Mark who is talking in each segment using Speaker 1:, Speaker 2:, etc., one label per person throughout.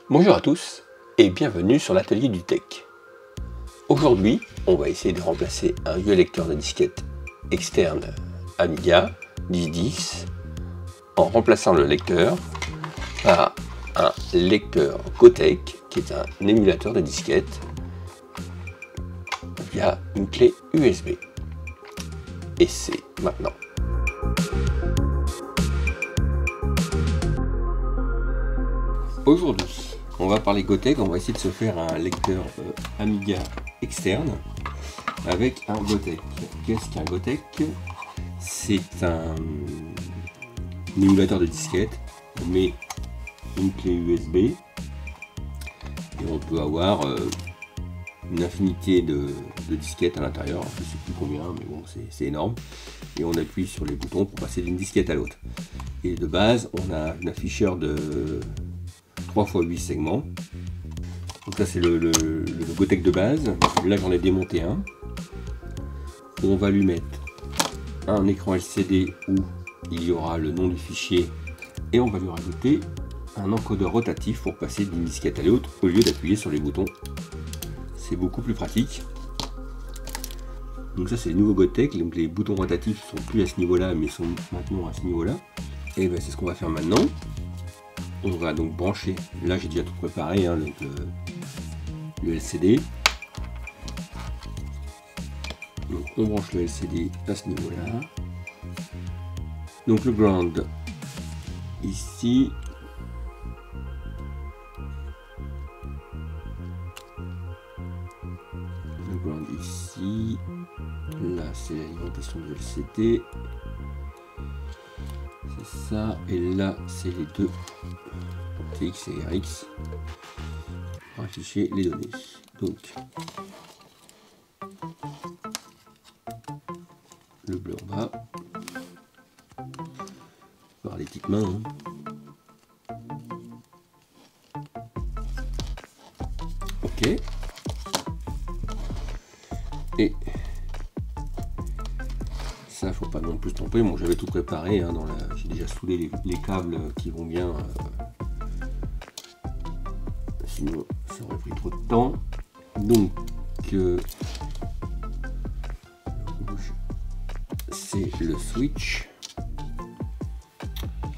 Speaker 1: Bonjour à tous et bienvenue sur l'atelier du Tech. Aujourd'hui, on va essayer de remplacer un vieux lecteur de disquette externe Amiga 1010 en remplaçant le lecteur par un lecteur Gotek qui est un émulateur de disquette via une clé USB. Et c'est maintenant. Aujourd'hui, on va parler Gotek, on va essayer de se faire un lecteur Amiga externe avec un Gotek. Qu'est-ce qu'un Gotek? C'est un émulateur de disquette. On met une clé USB et on peut avoir une infinité de disquettes à l'intérieur. Je ne sais plus combien, mais bon, c'est énorme. Et on appuie sur les boutons pour passer d'une disquette à l'autre. Et de base, on a un afficheur de 3 x 8 segments. Donc là c'est le Gotek de base. Là j'en ai démonté un. On va lui mettre un écran LCD où il y aura le nom du fichier et on va lui rajouter un encodeur rotatif pour passer d'une disquette à l'autre au lieu d'appuyer sur les boutons. C'est beaucoup plus pratique. Donc ça c'est le nouveau Gotek. Donc les boutons rotatifs sont plus à ce niveau là mais sont maintenant à ce niveau là. Et ben, c'est ce qu'on va faire maintenant. On va donc brancher, là j'ai déjà tout préparé, hein, donc le LCD. Donc on branche le LCD à ce niveau là. Donc le ground ici. Le ground ici. Là c'est l'alimentation du LCD. C'est ça, et là c'est les deux TX et RX pour afficher les données. Donc le bleu en bas par les petites mains. Ok. Et ça, faut pas non plus se tromper. Bon, j'avais tout préparé. Hein, j'ai déjà soudé les câbles qui vont bien. Sinon, ça aurait pris trop de temps. Donc, le rouge, c'est le switch.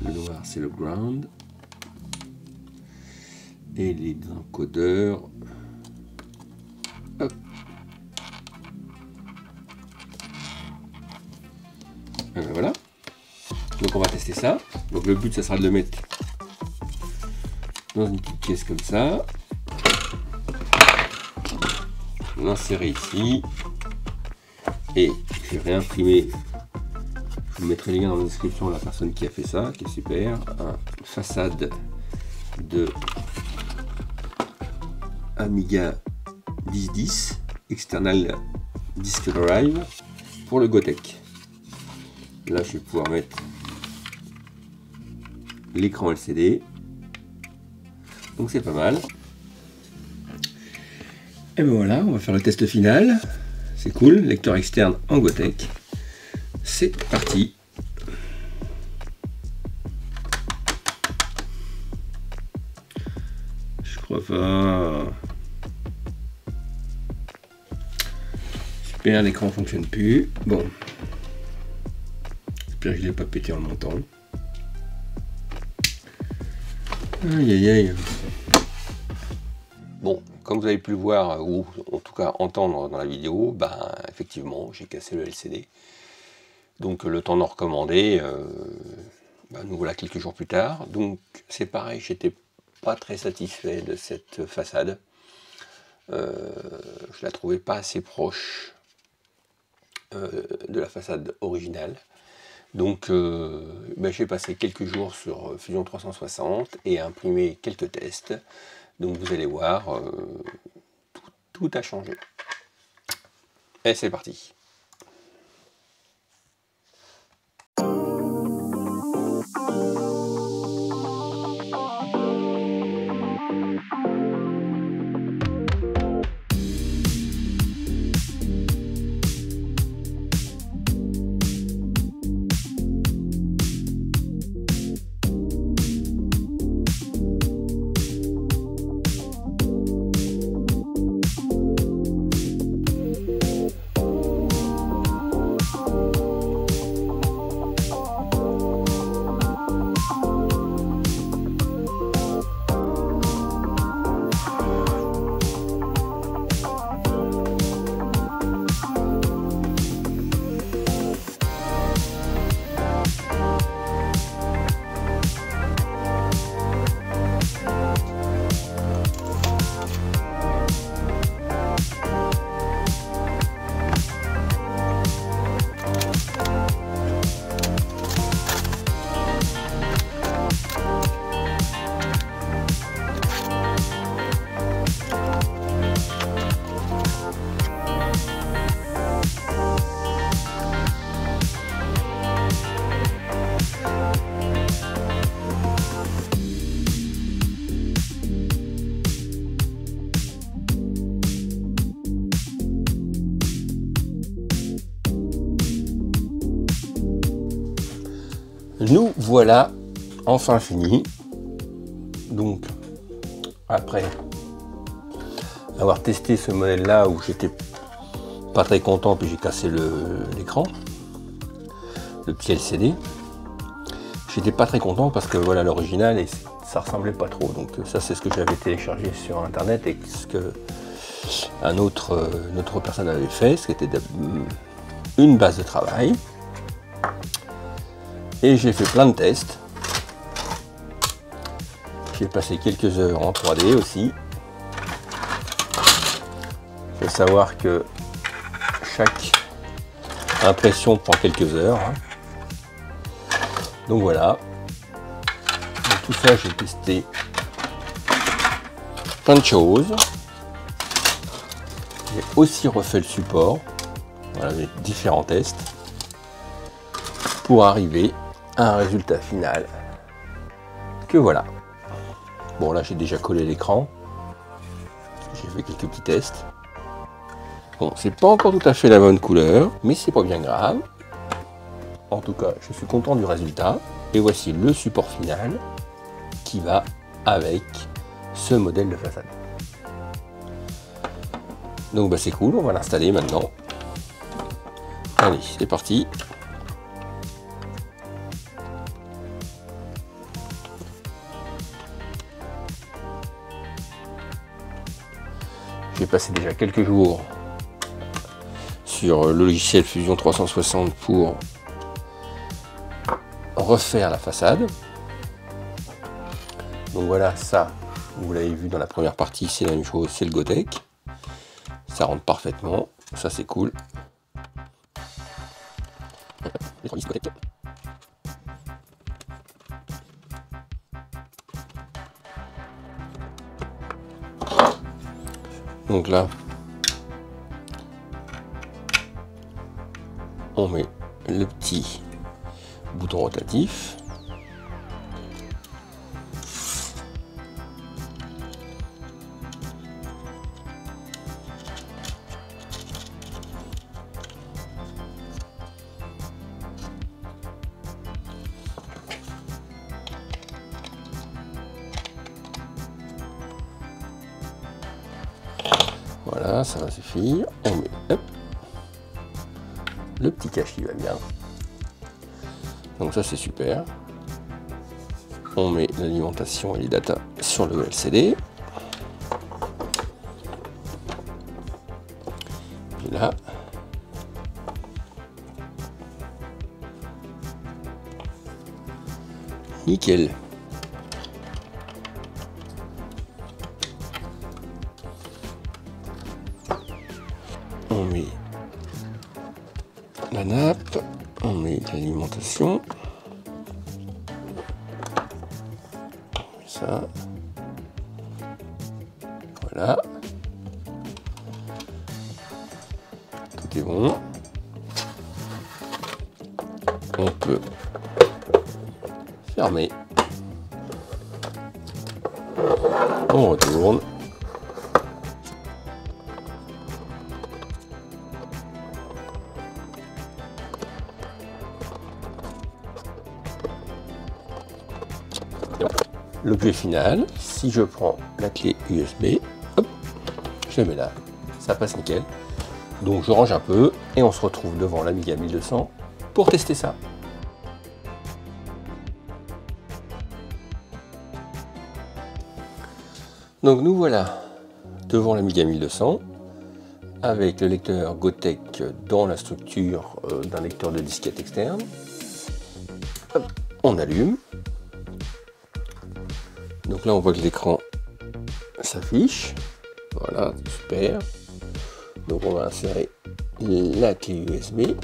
Speaker 1: Le noir, c'est le ground. Et les encodeurs. Hop. Voilà, donc on va tester ça. Donc le but ça sera de le mettre dans une petite caisse comme ça, l'insérer ici et je vais réimprimer. Je vous mettrai les liens dans la description, la personne qui a fait ça, qui est super. Une façade de Amiga 1010 external disk drive pour le Gotek. Là, je vais pouvoir mettre l'écran LCD. Donc, c'est pas mal. Et ben voilà, on va faire le test final. C'est cool, lecteur externe en Gotek. C'est parti. Je crois pas. Super, l'écran fonctionne plus. Bon. J'espère que je l'ai pas pété en le montant. Aïe aïe aïe. Bon, comme vous avez pu le voir, ou en tout cas entendre dans la vidéo, ben effectivement j'ai cassé le LCD. Donc le temps d'en recommander, nous voilà quelques jours plus tard. Donc c'est pareil, j'étais pas très satisfait de cette façade. Je la trouvais pas assez proche de la façade originale. Donc j'ai passé quelques jours sur Fusion 360 et imprimé quelques tests. Donc vous allez voir, tout a changé. Et c'est parti. Nous voilà enfin finis. Donc après avoir testé ce modèle là où j'étais pas très content, puis j'ai cassé l'écran, le petit LCD, j'étais pas très content parce que voilà l'original et ça ressemblait pas trop. Donc ça c'est ce que j'avais téléchargé sur internet et ce que une autre personne avait fait, ce qui était une base de travail. Et j'ai fait plein de tests. J'ai passé quelques heures en 3D aussi. Il faut savoir que chaque impression prend quelques heures. Donc voilà. Donc tout ça, j'ai testé plein de choses. J'ai aussi refait le support, voilà, avec différents tests, pour arriver à un résultat final que voilà. Bon là j'ai déjà collé l'écran, j'ai fait quelques petits tests. Bon, c'est pas encore tout à fait la bonne couleur, mais c'est pas bien grave. En tout cas, je suis content du résultat. Et voici le support final qui va avec ce modèle de façade. Donc bah, c'est cool, on va l'installer maintenant. Allez, c'est parti. J'ai passé déjà quelques jours sur le logiciel Fusion 360 pour refaire la façade. Donc voilà, ça, vous l'avez vu dans la première partie, c'est la même chose, c'est le Gotek. Ça rentre parfaitement, ça c'est cool. Donc là, on met le petit bouton rotatif. Voilà, ça va suffire. On met hop, le petit cache qui va bien. Donc ça c'est super. On met l'alimentation et les datas sur le LCD. Et là, nickel. On met la nappe, on met l'alimentation. Ça. Voilà. Tout est bon. On peut fermer. On retourne. L'objet final, si je prends la clé USB, hop, je la mets là, ça passe nickel. Donc je range un peu et on se retrouve devant l'Amiga 1200 pour tester ça. Donc nous voilà devant l'Amiga 1200 avec le lecteur Gotek dans la structure d'un lecteur de disquette externe. Hop, on allume. Donc là on voit que l'écran s'affiche. Voilà, super. Donc on va insérer la clé USB.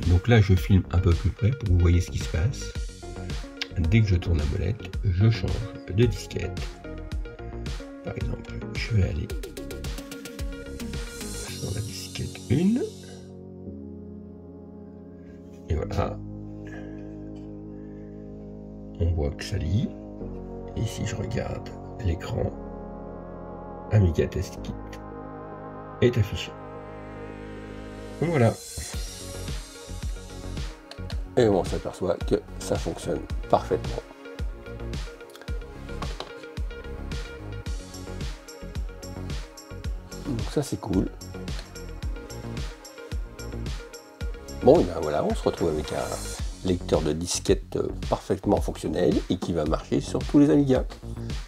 Speaker 1: Donc là je filme un peu plus près pour que vous voyez ce qui se passe. Dès que je tourne la molette, je change de disquette. Par exemple, je vais aller sur la disquette 1. Et voilà. On voit que ça lit. Et si je regarde l'écran, Amiga Test Kit est affiché. Voilà. et on s'aperçoit que ça fonctionne parfaitement. Donc ça c'est cool. Bon, et bien voilà, on se retrouve avec un lecteur de disquette parfaitement fonctionnel et qui va marcher sur tous les Amiga.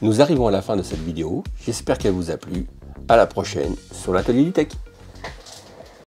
Speaker 1: Nous arrivons à la fin de cette vidéo, j'espère qu'elle vous a plu. À la prochaine sur l'Atelier du Tech.